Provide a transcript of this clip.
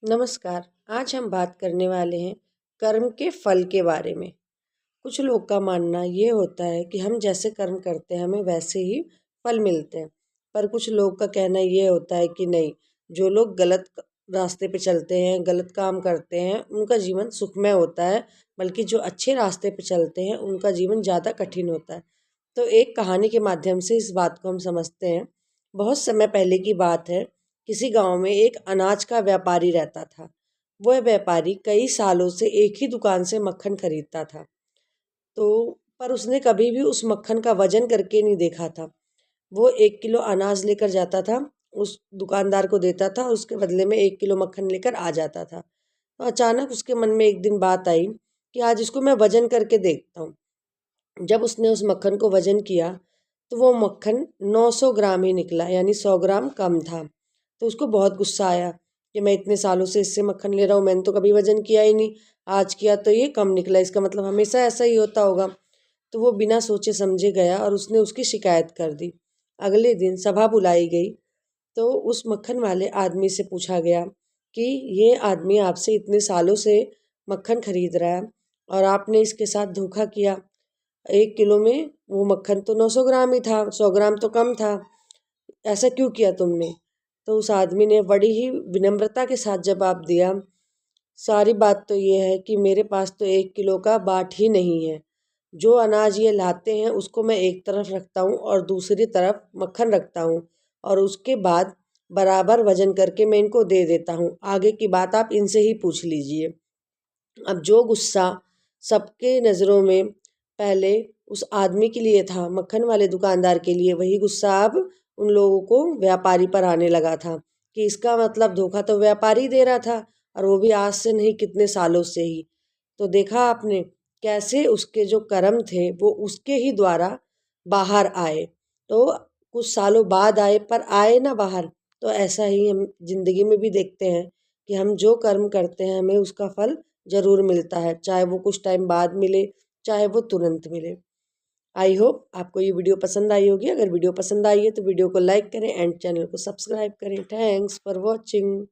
नमस्कार। आज हम बात करने वाले हैं कर्म के फल के बारे में। कुछ लोग का मानना ये होता है कि हम जैसे कर्म करते हैं हमें वैसे ही फल मिलते हैं, पर कुछ लोग का कहना ये होता है कि नहीं, जो लोग गलत रास्ते पे चलते हैं, गलत काम करते हैं, उनका जीवन सुखमय होता है, बल्कि जो अच्छे रास्ते पे चलते हैं उनका जीवन ज़्यादा कठिन होता है। तो एक कहानी के माध्यम से इस बात को हम समझते हैं। बहुत समय पहले की बात है। किसी गांव में एक अनाज का व्यापारी रहता था। वह व्यापारी कई सालों से एक ही दुकान से मक्खन खरीदता था। तो पर उसने कभी भी उस मक्खन का वजन करके नहीं देखा था। वो 1 किलो अनाज लेकर जाता था, उस दुकानदार को देता था और उसके बदले में 1 किलो मक्खन लेकर आ जाता था। तो अचानक उसके मन में एक दिन बात आई कि आज इसको मैं वजन करके देखता हूँ। जब उसने उस मक्खन को वजन किया तो वो मक्खन 900 ग्राम ही निकला, यानी 100 ग्राम कम था। तो उसको बहुत गुस्सा आया कि मैं इतने सालों से इससे मक्खन ले रहा हूँ, मैंने तो कभी वजन किया ही नहीं, आज किया तो ये कम निकला, इसका मतलब हमेशा ऐसा ही होता होगा। तो वो बिना सोचे समझे गया और उसने उसकी शिकायत कर दी। अगले दिन सभा बुलाई गई। तो उस मक्खन वाले आदमी से पूछा गया कि ये आदमी आपसे इतने सालों से मक्खन खरीद रहा है और आपने इसके साथ धोखा किया। 1 किलो में वो मक्खन तो 900 ग्राम ही था, 100 ग्राम तो कम था, ऐसा क्यों किया तुमने? तो उस आदमी ने बड़ी ही विनम्रता के साथ जवाब दिया, सारी बात तो ये है कि मेरे पास तो 1 किलो का बाट ही नहीं है। जो अनाज ये लाते हैं उसको मैं एक तरफ रखता हूँ और दूसरी तरफ मक्खन रखता हूँ और उसके बाद बराबर वजन करके मैं इनको दे देता हूँ। आगे की बात आप इनसे ही पूछ लीजिए। अब जो गुस्सा सबके नज़रों में पहले उस आदमी के लिए था, मक्खन वाले दुकानदार के लिए, वही गुस्सा अब उन लोगों को व्यापारी पर आने लगा था कि इसका मतलब धोखा तो व्यापारी दे रहा था और वो भी आज से नहीं, कितने सालों से ही। तो देखा आपने कैसे उसके जो कर्म थे वो उसके ही द्वारा बाहर आए। तो कुछ सालों बाद आए, पर आए ना बाहर। तो ऐसा ही हम जिंदगी में भी देखते हैं कि हम जो कर्म करते हैं हमें उसका फल ज़रूर मिलता है, चाहे वो कुछ टाइम बाद मिले, चाहे वो तुरंत मिले। आई होप आपको ये वीडियो पसंद आई होगी। अगर वीडियो पसंद आई है तो वीडियो को लाइक करें एंड चैनल को सब्सक्राइब करें। Thanks for watching.